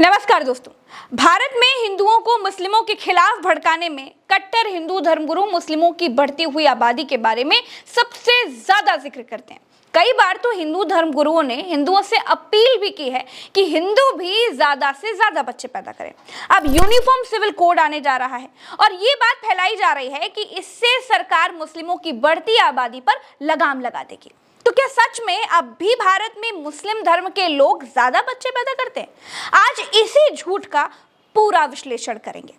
नमस्कार दोस्तों। भारत में हिंदुओं को मुस्लिमों के खिलाफ भड़काने में कट्टर हिंदू धर्मगुरु मुस्लिमों की बढ़ती हुई आबादी के बारे में सबसे ज्यादा जिक्र करते हैं। कई बार तो हिंदू धर्मगुरुओं ने हिंदुओं से अपील भी की है कि हिंदू भी ज्यादा से ज्यादा बच्चे पैदा करें। अब यूनिफॉर्म सिविल कोड आने जा रहा है और ये बात फैलाई जा रही है कि इससे सरकार मुस्लिमों की बढ़ती आबादी पर लगाम लगा देगी। तो क्या सच में अब भी भारत में मुस्लिम धर्म के लोग ज्यादा बच्चे पैदा करते हैं? आज इसी झूठ का पूरा विश्लेषण करेंगे।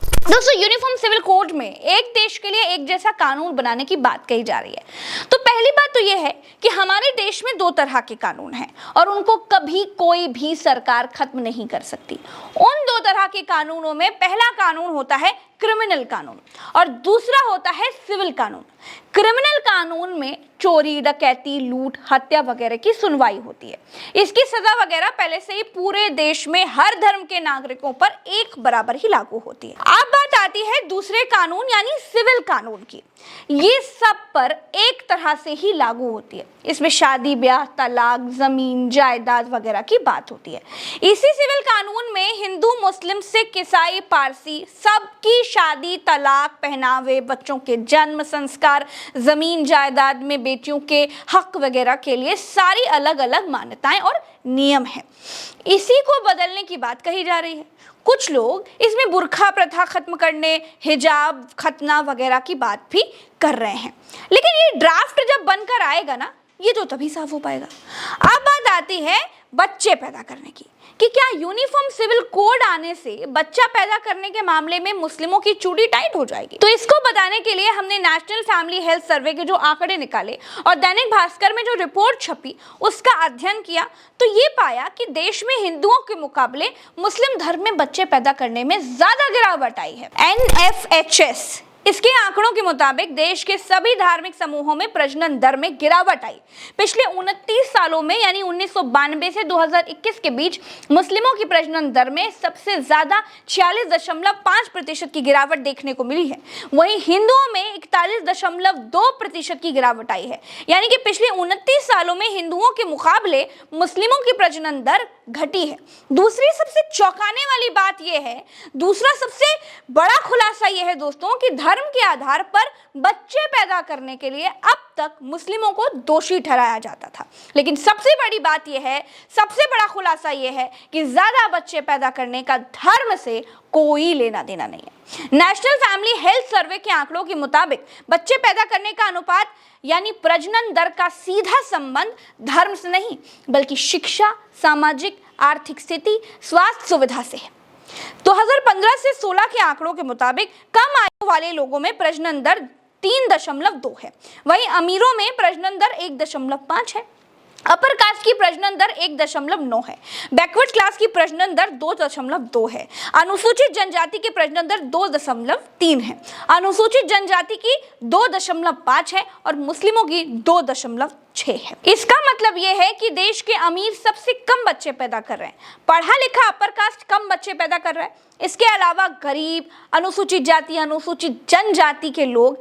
दोस्तों, यूनिफॉर्म सिविल कोड में एक देश के लिए एक जैसा कानून बनाने की बात कही जा रही है। तो पहली बात तो यह है कि हमारे देश में दो तरह के कानून हैं और उनको कभी कोई भी सरकार खत्म नहीं कर सकती। उन दो तरह के कानूनों में पहला कानून होता है क्रिमिनल कानून और दूसरा होता है सिविल कानून। क्रिमिनल कानून में चोरी, डकैती, लूट, हत्या वगैरह की सुनवाई होती है। इसकी सजा वगैरह पहले से ही पूरे देश में हर धर्म के नागरिकों पर एक बराबर ही लागू होती है। अब बात आती है दूसरे कानून यानी सिविल कानून की। ये सब पर एक तरह से ही लागू होती है। इसमें शादी, ब्याह, तलाक, जमीन, जायदाद वगैरह की बात होती है। इसी सिविल कानून में हिंदू, मुस्लिम, सिख, ईसाई, पारसी सबकी शादी, तलाक, पहनावे, बच्चों के जन्म, संस्कार, जमीन जायदाद में बेटियों के हक वगैरह के लिए सारी अलग अलग मान्यताएं और नियम है। इसी को बदलने की बात कही जा रही है। कुछ लोग इसमें बुर्का प्रथा खत्म करने, हिजाब, खतना वगैरह की बात भी कर रहे हैं। लेकिन ये ड्राफ्ट जब बनकर आएगा ना, ये तो तभी साफ हो पाएगा। अब बात आती है बच्चे पैदा करने की कि क्या यूनिफॉर्म सिविल कोड आने से बच्चा पैदा करने के मामले में मुस्लिमों की चूड़ी टाइट हो जाएगी? तो इसको बताने के लिए हमने नेशनल फैमिली हेल्थ सर्वे के जो आंकड़े निकाले और दैनिक भास्कर में जो रिपोर्ट छपी उसका अध्ययन किया, तो ये पाया कि देश में हिंदुओं के मुकाबले मुस्लिम धर्म में बच्चे पैदा करने में ज्यादा गिरावट आई है। NFHS इसके आंकड़ों के मुताबिक देश के सभी धार्मिक समूहों में प्रजनन दर में गिरावट आई। पिछले 29 सालों में यानी 1992 से 2021 के बीच मुस्लिमों की प्रजनन दर में सबसे ज्यादा 46.5% की गिरावट देखने को मिली है। वहीं हिंदुओं में 41.2% की गिरावट आई है। यानी कि पिछले 29 सालों में हिंदुओं के मुकाबले मुस्लिमों की प्रजनन दर घटी है। दूसरी सबसे चौंकाने वाली बात यह है, दूसरा सबसे बड़ा खुलासा यह है दोस्तों कि धर्म के आधार पर बच्चे पैदा करने के लिए अब तक मुस्लिमों को दोषी ठहराया जाता था। लेकिन सबसे बड़ी बात यह है, सबसे बड़ा खुलासा यह है कि ज्यादा बच्चे पैदा करने का धर्म से कोई लेना देना नहीं है। नेशनल फैमिली हेल्थ सर्वे के आंकड़ों के मुताबिक बच्चे पैदा करने का अनुपात यानी प्रजनन दर का सीधा संबंध धर्म से नहीं बल्कि शिक्षा, सामाजिक, आर्थिक स्थिति, स्वास्थ्य सुविधा से है। 2015 से 16 के आंकड़ों के मुताबिक कम आयु वाले लोगों में प्रजनन दर 3.2 है, वहीं अमीरों में प्रजनन दर 1.5 है। अपर कास्ट की प्रजनन दर 1.9 है, बैकवर्ड क्लास की प्रजनन दर 2.2 है, अनुसूचित जनजाति की प्रजनन दर 2.3 है, अनुसूचित जनजाति की 2.5 है और मुस्लिमों की 2.6 है। इसका मतलब यह है कि देश के अमीर सबसे कम बच्चे पैदा कर रहे हैं, पढ़ा लिखा अपर कास्ट कम बच्चे पैदा कर रहा है। इसके अलावा गरीब, अनुसूचित जाति, अनुसूचित जनजाति के लोग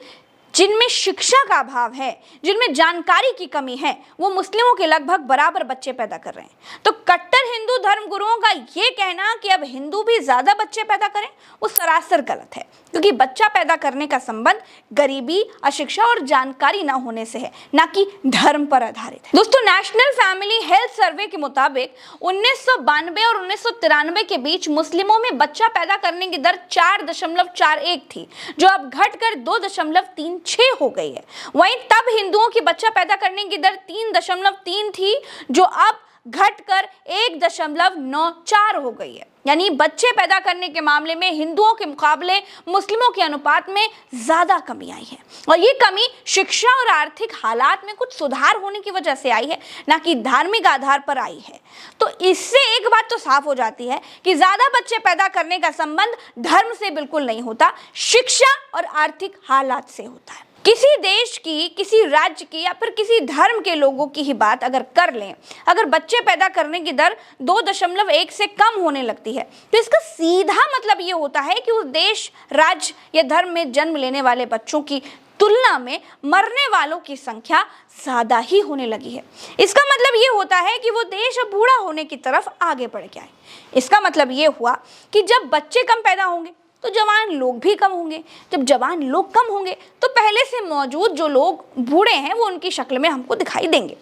जिनमें शिक्षा का अभाव है, जिनमें जानकारी की कमी है, वो मुस्लिमों के लगभग बराबर बच्चे पैदा कर रहे हैं। तो कट्टर हिंदू धर्मगुरुओं का ये कहना कि अब हिंदू भी ज्यादा बच्चे पैदा करें, वो सरासर गलत है, क्योंकि बच्चा पैदा करने का संबंध गरीबी, अशिक्षा और जानकारी ना होने से है, ना कि धर्म पर आधारित है। दोस्तों, नेशनल फैमिली हेल्थ सर्वे के मुताबिक 1992 और 1993 के बीच मुस्लिमों में बच्चा पैदा करने की दर 4.41 थी, जो अब घटकर 2.36 हो गई है। वहीं तब हिंदुओं की बच्चा पैदा करने की दर 3.3 थी, जो अब घटकर 1.94 हो गई है। यानी बच्चे पैदा करने के मामले में हिंदुओं के मुकाबले मुस्लिमों के अनुपात में ज्यादा कमी आई है और ये कमी शिक्षा और आर्थिक हालात में कुछ सुधार होने की वजह से आई है, ना कि धार्मिक आधार पर आई है। तो इससे एक बात तो साफ हो जाती है कि ज्यादा बच्चे पैदा करने का संबंध धर्म से बिल्कुल नहीं होता, शिक्षा और आर्थिक हालात से होता है। किसी देश की, किसी राज्य की या फिर किसी धर्म के लोगों की ही बात अगर कर लें, अगर बच्चे पैदा करने की दर 2.1 से कम होने लगती है, तो इसका सीधा मतलब ये होता है कि उस देश, राज्य या धर्म में जन्म लेने वाले बच्चों की तुलना में मरने वालों की संख्या ज्यादा ही होने लगी है। इसका मतलब ये होता है कि वो देश अब बूढ़ा होने की तरफ आगे बढ़ गया है। इसका मतलब ये हुआ कि जब बच्चे कम पैदा होंगे तो जवान लोग भी कम होंगे। जब जवान लोग कम होंगे तो पहले से मौजूद जो लोग बूढ़े हैं वो उनकी शक्ल में हमको दिखाई देंगे।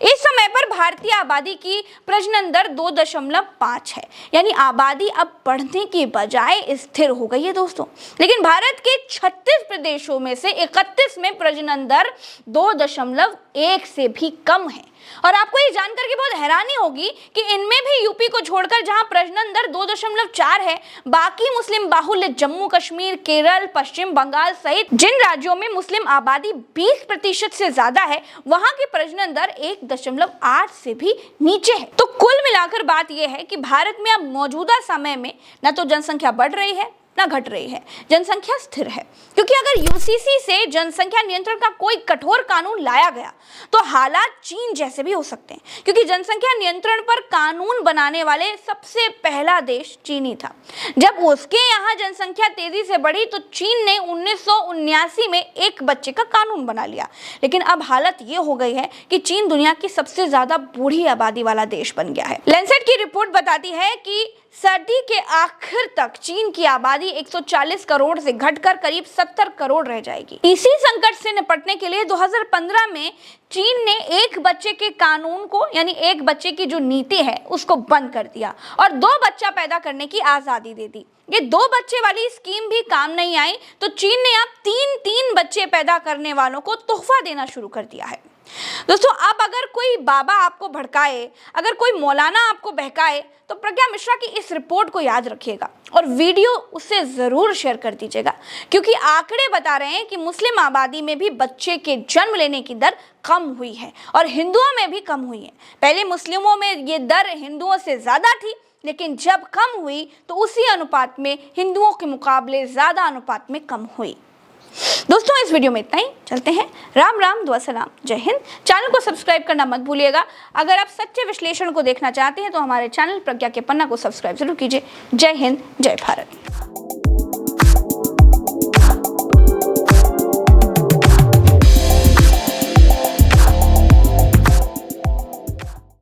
इस समय पर भारतीय आबादी की प्रजनन दर 2.5 है, यानी आबादी अब बढ़ने की बजाय स्थिर हो गई है दोस्तों। लेकिन भारत के 36 प्रदेशों में से 31 में प्रजनन दर 2.1 से भी कम है। और आपको ये जानकर के बहुत हैरानी होगी कि इनमें भी यूपी को छोड़कर जहां प्रजनन दर 2.4 है, बाकी मुस्लिम बाहुल्य जम्मू कश्मीर, केरल, पश्चिम बंगाल सहित जिन राज्यों में मुस्लिम आबादी 20% से ज्यादा है, वहां की प्रजनन दर 1.8 से भी नीचे है। तो कुल मिलाकर बात यह है कि भारत में अब मौजूदा समय में न तो जनसंख्या बढ़ रही है ना घट रही है, जनसंख्या स्थिर है। क्योंकि अगर यूसीसी से जनसंख्या नियंत्रण का कोई कठोर कानून लाया गया तो हालात चीन जैसे भी हो सकते हैं, क्योंकि जनसंख्या नियंत्रण पर कानून बनाने वाले सबसे पहला देश चीन ही था। जब उसके यहाँ जनसंख्या तेजी से बढ़ी तो चीन ने 1979 में एक बच्चे का कानून बना लिया। लेकिन अब हालत ये हो गई है कि चीन दुनिया की सबसे ज्यादा बूढ़ी आबादी वाला देश बन गया है। लैंसेट की रिपोर्ट बताती है कि सर्दी के आखिर तक चीन की आबादी 140 करोड़ से घटकर करीब 70 करोड़ रह जाएगी। इसी संकट से निपटने के लिए 2015 में चीन ने एक बच्चे के कानून को, यानी एक बच्चे की जो नीति है उसको बंद कर दिया और 2 बच्चा पैदा करने की आजादी दे दी। ये 2 बच्चे वाली स्कीम भी काम नहीं आई तो चीन ने अब 3 बच्चे पैदा करने वालों को तोहफा देना शुरू कर दिया है। दोस्तों, अब अगर कोई बाबा आपको भड़काए, अगर कोई मौलाना आपको बहकाए तो प्रज्ञा मिश्रा की इस रिपोर्ट को याद रखिएगा और वीडियो उससे जरूर शेयर कर दीजिएगा, क्योंकि आंकड़े बता रहे हैं कि मुस्लिम आबादी में भी बच्चे के जन्म लेने की दर कम हुई है और हिंदुओं में भी कम हुई है। पहले मुस्लिमों में ये दर हिंदुओं से ज्यादा थी, लेकिन जब कम हुई तो उसी अनुपात में हिंदुओं के मुकाबले ज्यादा अनुपात में कम हुई। दोस्तों, इस वीडियो में इतना ही। चलते हैं। राम राम, दुआ सलाम, जय हिंद। चैनल को सब्सक्राइब करना मत भूलिएगा। अगर आप सच्चे विश्लेषण को देखना चाहते हैं तो हमारे चैनल प्रज्ञा के पन्ना को सब्सक्राइब जरूर कीजिए। जय हिंद, जय भारत।